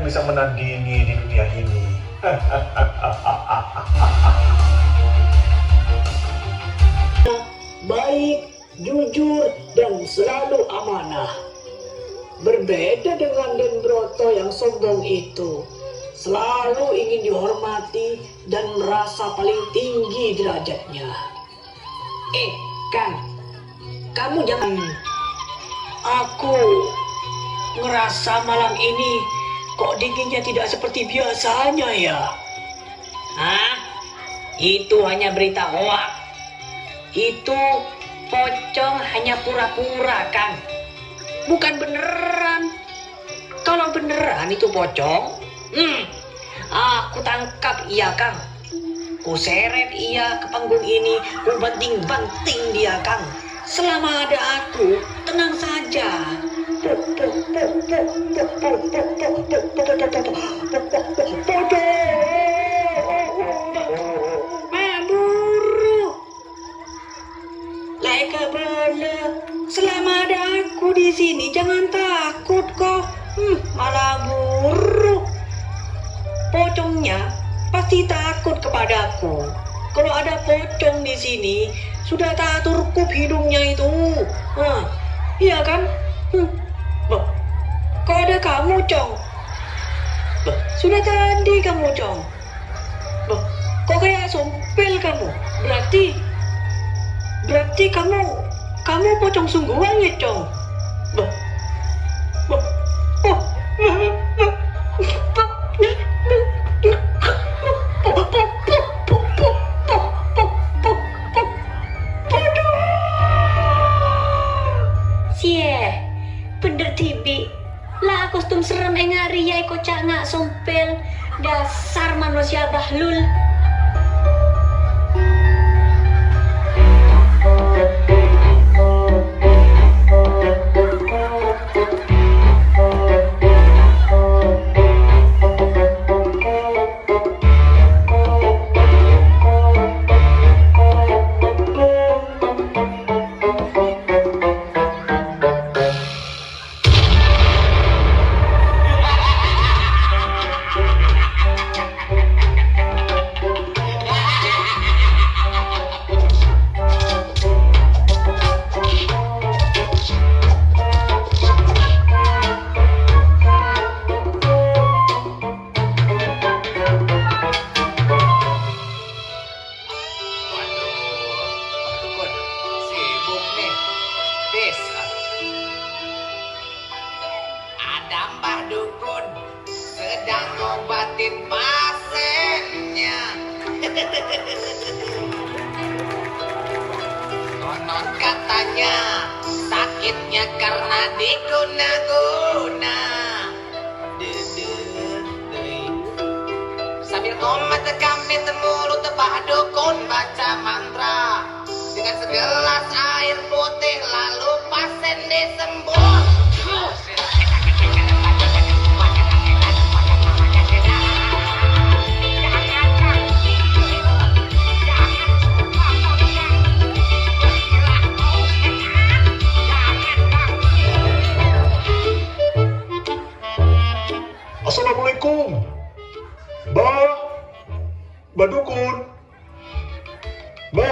bisa menandingi di dunia ini. Baik, jujur, dan selalu amanah. Berbeda dengan Dendroto yang sombong itu, selalu ingin dihormati dan merasa paling tinggi derajatnya. Kang, kamu jangan... Aku ngerasa malam ini kok dinginnya tidak seperti biasanya ya. Hah? Itu hanya berita hoak. Itu pocong hanya pura-pura, Kang. Bukan beneran. Kalau beneran itu pocong, aku tangkap ia, Kang. Ku seret ia ke panggung ini, ku banting-banting dia, Kang. Selama ada aku, tenang saja. Maburu. Laika bala. Selama ada aku di sini, jangan takut kok. Malah buruk. Pocongnya pasti takut kepadaku. Kalau ada pocong di sini, sudah tak terkup hidungnya itu. Iya kan? Kok ada kamu, Cong? Sudah tadi kamu, Cong. Kok kayak sompel kamu? Berarti kamu pocong sungguhan ya, Cong? Bener tibi lah kostum serem engari ya kocak ngak sompel dasar manusia bahlul. Ada Mbah Dukun sedang ngobatin pasiennya. Konon katanya sakitnya karena diguna-guna. Sambil komat kami mulut Mbah Dukun baca mantra dengan segelas air putih lalu pasien disembuh. Assalamualaikum, Mbak Dukun. Mbak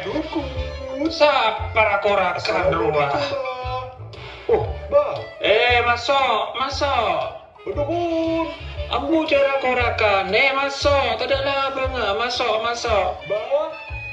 Dukun. Saparakorakan rumah. Oh, Mbak. Masuk. Mbak Dukun. Ambu cara korakan. Masuk. Tak ada lah bangga. Masuk. Mbak.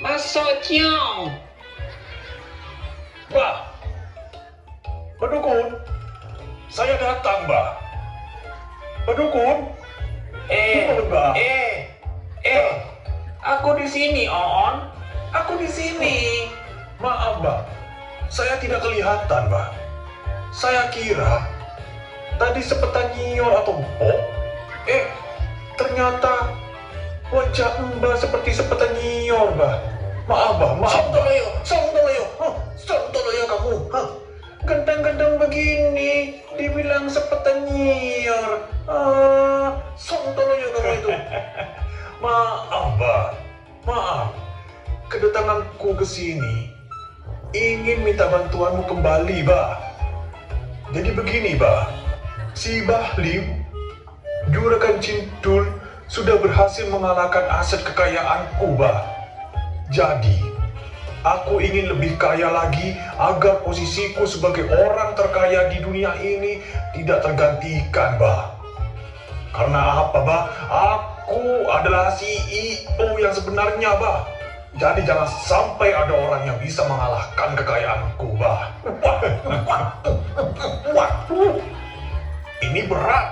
Masuk, ciong. Mbak. Mbak Dukun. Saya datang, Mbak. Mbak Dukun. Mbak. Aku di sini, On. Aku di sini. Maaf, Mbak. Saya tidak kelihatan, Mbak. Saya kira tadi sepetan nyior atau empok. Ternyata wajah Mbak seperti sepetan nyior, Mbak. Maaf, Mbak. Sontoloyo kamu. Ganteng-ganteng begini dibilang sepetan nyior. Sontoloyo kamu itu. Maaf, Mbak. Maaf. Kedatanganku ke sini ingin minta bantuanmu kembali, Mbak. Jadi begini, Mbak. si Bahlim, Juragan Cintul, sudah berhasil mengalahkan aset kekayaanku, Bah. Jadi, aku ingin lebih kaya lagi agar posisiku sebagai orang terkaya di dunia ini tidak tergantikan, Bah. Karena apa, Bah? Aku adalah CEO yang sebenarnya, Bah. Jadi jangan sampai ada orang yang bisa mengalahkan kekayaanku, Bah. Ini berat.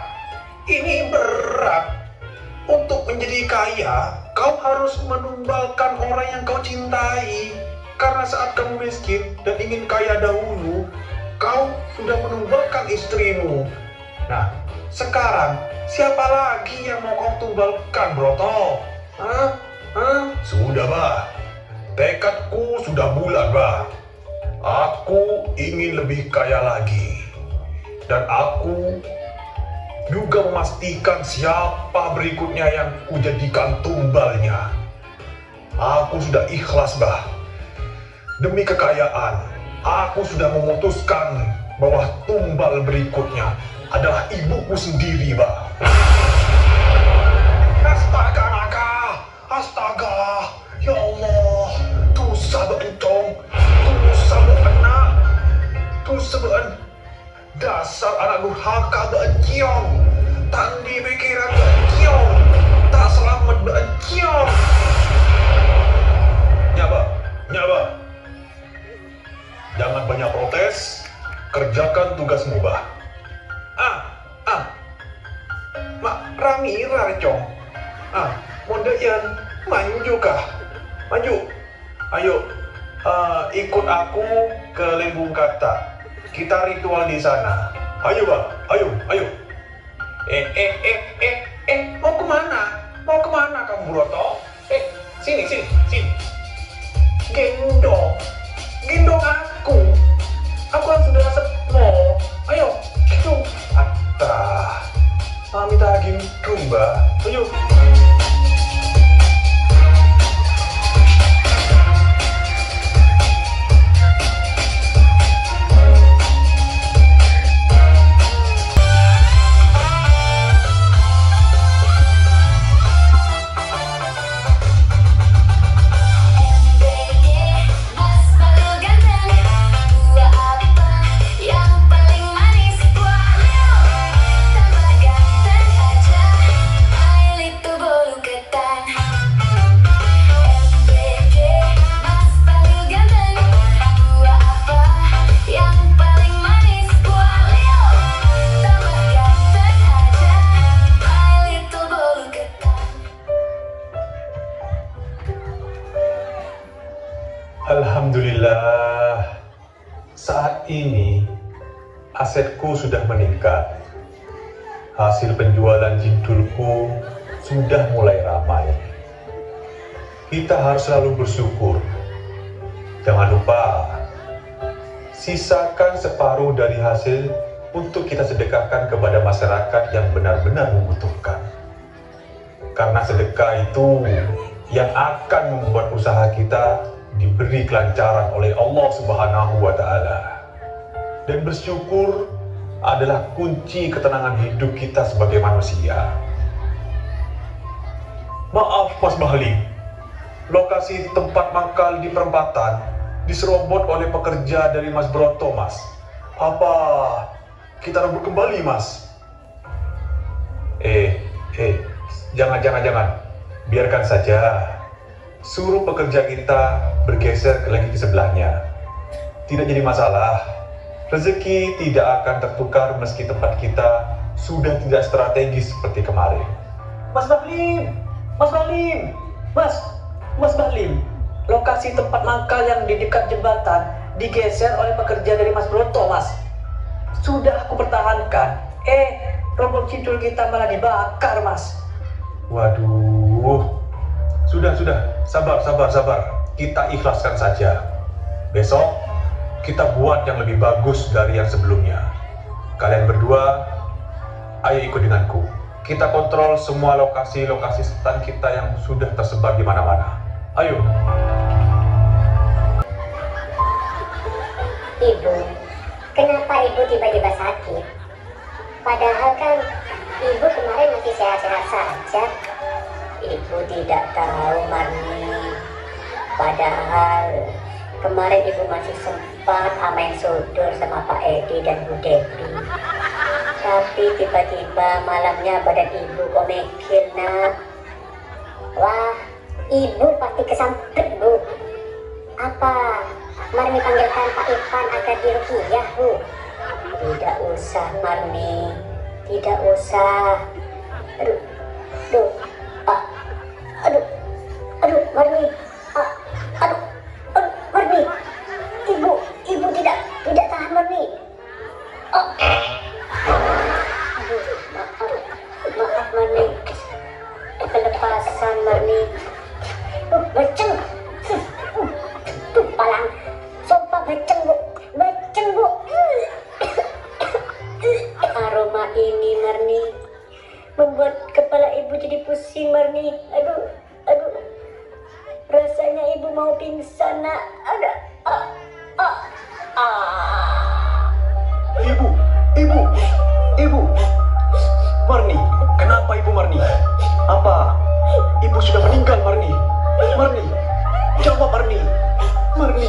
Ini berat. Untuk menjadi kaya, kau harus menumbalkan orang yang kau cintai. Karena saat kamu miskin dan ingin kaya dahulu, kau sudah menumbalkan istrimu. Nah, sekarang siapa lagi yang mau kau tumbalkan, Broto? Hah? Sudah, Bah. Tekadku sudah bulat, Bah. Aku ingin lebih kaya lagi. Dan aku juga memastikan siapa berikutnya yang kujadikan tumbalnya. Aku sudah ikhlas, Bah. Demi kekayaan, aku sudah memutuskan bahwa tumbal berikutnya adalah ibuku sendiri, Bah. Astaga, naga! Astaga! Ya Allah! Tusa beentong! Tusa beena! Tusa been! Dasar anak durhaka beenciong! Tandi pikiran beenciong! Tak selamat beenciong! Nyaba! Nyaba! Jangan banyak protes, kerjakan tugasmu, Bah. Mak Rami Rarcong. Modeyan, maju kah? Maju. Ayo, ikut aku ke Lembung Kata. Kita ritual di sana. Ayo, Bah. Ayo. Mau kemana? Mau kemana kamu, Broto? Sini. Gendong aku. Aku kan sudah sepo. Ayo, gitu. Atah. Minta gendong, Mbak. Ayo. Alhamdulillah, saat ini asetku sudah meningkat. Hasil penjualan jindulku sudah mulai ramai. Kita harus selalu bersyukur. Jangan lupa, sisakan separuh dari hasil untuk kita sedekahkan kepada masyarakat yang benar-benar membutuhkan. Karena sedekah itu yang akan membuat usaha kita diberi kelancaran oleh Allah Subhanahu wa Ta'ala. Dan bersyukur adalah kunci ketenangan hidup kita sebagai manusia. Maaf, Mas Bahlim, lokasi tempat mangkal di perempatan diserobot oleh pekerja dari Mas Broto, Mas. Apa kita rebut kembali, Mas? Jangan. Biarkan saja. Suruh pekerja kita bergeser lagi ke sebelahnya. Tidak jadi masalah. Rezeki tidak akan tertukar meski tempat kita sudah tidak strategis seperti kemarin. Mas Bahlim, lokasi tempat mangkal yang di dekat jembatan digeser oleh pekerja dari Mas Broto, Mas. Sudah aku pertahankan. Robot cindul kita malah dibakar, Mas. Waduh. Sudah. Sabar. Kita ikhlaskan saja. Besok kita buat yang lebih bagus dari yang sebelumnya. Kalian berdua, ayo ikut denganku. Kita kontrol semua lokasi-lokasi stand kita yang sudah tersebar di mana-mana. Ayo. Ibu, kenapa ibu tiba-tiba sakit? Padahal kan ibu kemarin masih sehat-sehat saja. Ibu tidak tahu, Marni. Padahal kemarin ibu masih sempat main sodor sama Pak Edi dan Bu Devi. Tapi tiba-tiba malamnya badan ibu kok mekil, nak. Wah, ibu pasti kesampet, Bu. Apa Marni panggilkan Pak Ivan agar diruqyah, Bu? Tidak usah, Marni. Tidak usah. Aduh, aduh, aduh, Marni. Aduh, Marni. Ibu tidak tahan, Marni. Aduh, maaf, Marni. Kelepasan, Marni. Beceng. Tuh, palang. Sumpah beceng, Bu. Beceng, Bu. Aroma ini, Marni, membuat kepala ibu jadi pusing, Marni. Aduh. Rasanya ibu mau pingsan, nak. Ibu. Marni, kenapa ibu, Marni? Apa ibu sudah meninggal, Marni? Marni, jawab, Marni. Marni.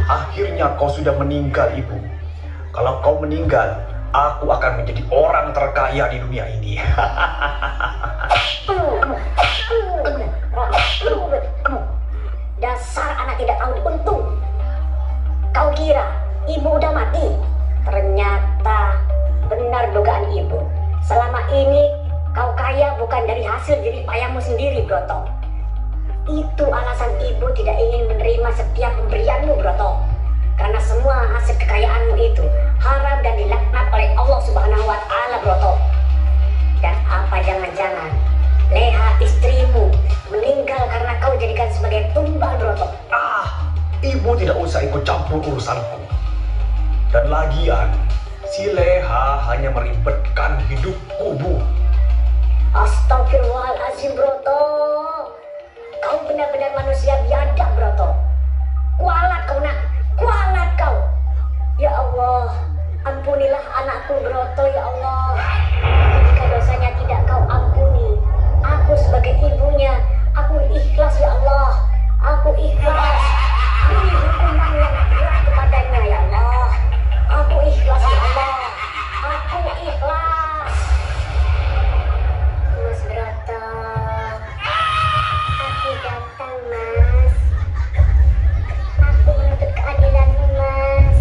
Akhirnya kau sudah meninggal, ibu. Kalau kau meninggal, aku akan menjadi orang terkaya di dunia ini. Dasar anak tidak tahu diuntung. Kau kira ibu udah mati? Ternyata benar dugaan ibu. Selama ini kau kaya bukan dari hasil jerih payahmu sendiri, Broto. Itu alasan ibu tidak ingin menerima setiap pemberianmu, Broto. Karena semua hasil kekayaanmu itu haram dan dilaknat oleh Allah Subhanahu wa Ta'ala, Broto. Dan apa jangan-jangan Leha istrimu meninggal karena kau jadikan sebagai tumbal, Broto? Ibu tidak usah ikut campur urusanku. Dan lagian, si Leha hanya meribetkan hidupku, Bu. Astagfirullahaladzim, Broto. Kau benar-benar manusia biadab, Broto. Kualat kau, nak. Kualat kau. Ya Allah, ampunilah anakku, Broto, ya Allah. Jika dosanya tidak kau ampuni, aku sebagai ibunya, aku ikhlas, ya Allah. Aku ikhlas. Beri hukuman yang berat kepadanya, ya Allah. Aku ikhlas, ya Allah. Aku ikhlas. Mas Broto, aku datang, Mas. Aku menuntut keadilanmu, Mas.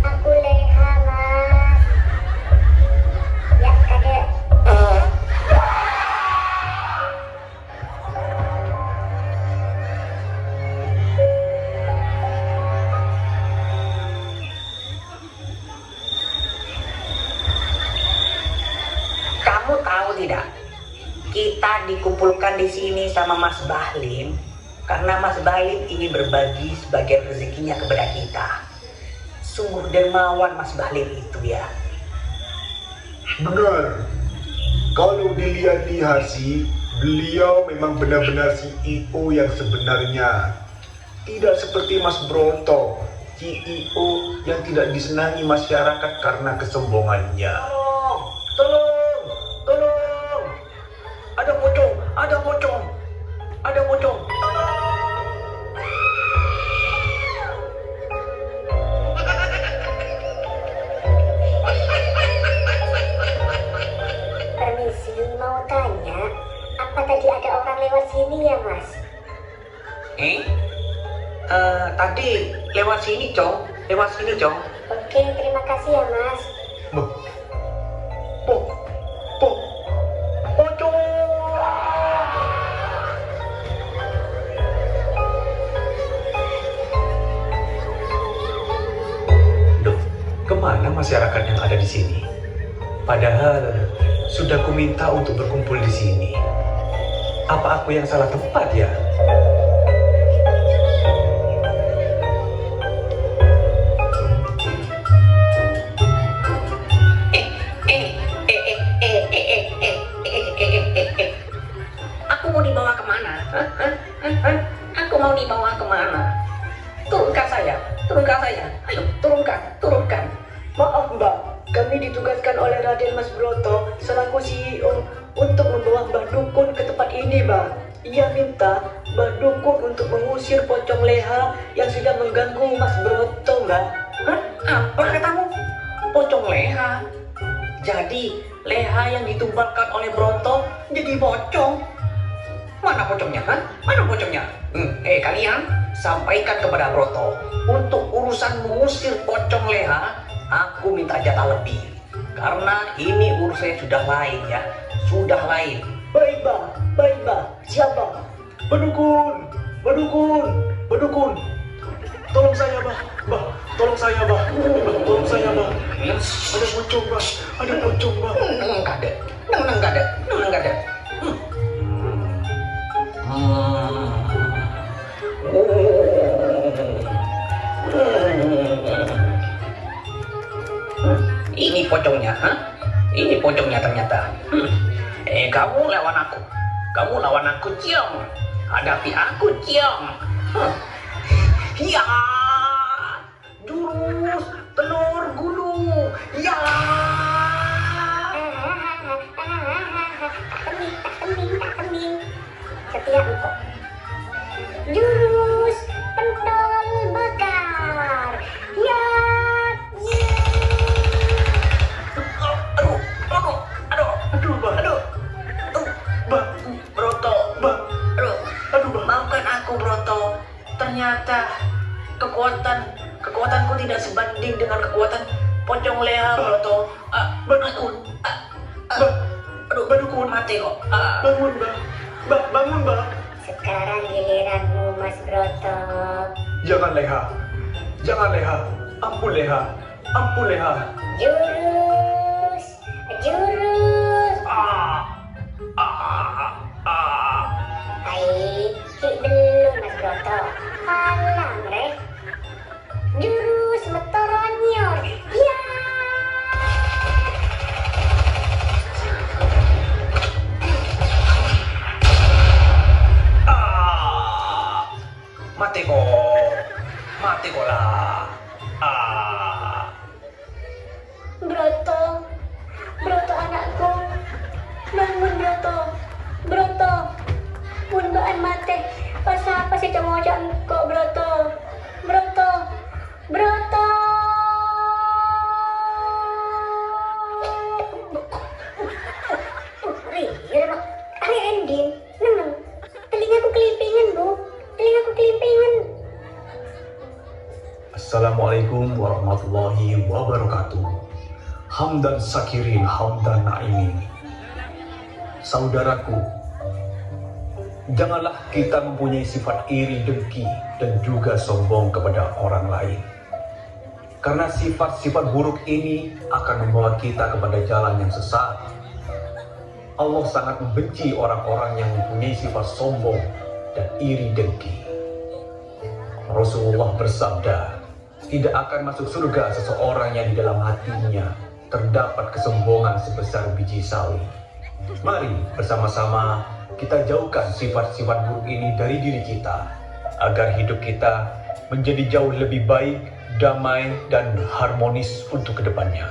Aku Leha, Mas. Ya, Kakek. Kamu tahu tidak? Kita dikumpulkan di sini sama Mas Bahlim karena Mas Bahlim ingin berbagi sebagian rezekinya kepada kita. Sungguh dermawan Mas Bahlim itu, ya. Benar. Kalau dilihat-lihat sih, beliau memang benar-benar CEO yang sebenarnya. Tidak seperti Mas Broto, CEO yang tidak disenangi masyarakat karena kesombongannya. Tolong! Ada pocong! Permisi, mau tanya, apa tadi ada orang lewat sini ya, Mas? Tadi lewat sini, Cong. Oke, terima kasih ya, Mas. Pocong! Duh, kemana masyarakat yang ada di sini? Padahal sudah kuminta untuk berkumpul di sini. Apa aku yang salah tempat ya? Mana? Turunkan saya. Ayo, turunkan. Maaf Mbak, kami ditugaskan oleh Raden Mas Broto selaku CEO untuk membawa Mbah Dukun ke tempat ini Mbak. Ia minta Mbah Dukun untuk mengusir pocong leha yang sudah mengganggu Mas Broto Mbak. Hah? Apa katamu? Pocong leha? Jadi leha yang ditumbalkan oleh Broto jadi pocong? Mana pocongnya? Hah? Mana pocongnya? Kalian sampaikan kepada Broto untuk urusan mengusir pocong leha, aku minta jatah lebih. Karena ini urusannya sudah lain ya, sudah lain. Baik Mbak, siapa? Badukun. Tolong saya, Bah. Tolong saya, Bah. Ada pocong, Bah. Neng kade. Ini pocongnya, Ini pocongnya ternyata. Kamu lawan aku, Ciong. Hadapi aku, Ciong. Ya, jurus telur gulung. Ya. Kening. Setia engkau. Jurus pentol bakar. Ya. Maafkan aku, Broto. Ternyata kekuatanku tidak sebanding dengan kekuatan pocong leha, Broto. Badukun. Mati kok. Bangun, Bah. Bangun, Bah. Sekarang giliranmu Mas Broto. Jangan leha. Ampun leha. Jurus. Baik, belum Mas Broto. Alam rek. Jurus meteronyor. Ya. Mati kok lah. Broto anakku. Bangun Broto. Bundaan mate. Apa sih mau kok Broto. Ari ending. Neneng. Telingaku kelimpingan, Bu. Assalamualaikum warahmatullahi wabarakatuh. Hamdan sakirin, hamdan naimin. Saudaraku, janganlah kita mempunyai sifat iri, dengki, dan juga sombong kepada orang lain. Karena sifat-sifat buruk ini akan membawa kita kepada jalan yang sesat. Allah sangat membenci orang-orang yang mempunyai sifat sombong dan iri dengki. Rasulullah bersabda, tidak akan masuk surga seseorang yang di dalam hatinya terdapat kesombongan sebesar biji sawi. Mari bersama-sama kita jauhkan sifat-sifat buruk ini dari diri kita, agar hidup kita menjadi jauh lebih baik, damai, dan harmonis untuk kedepannya.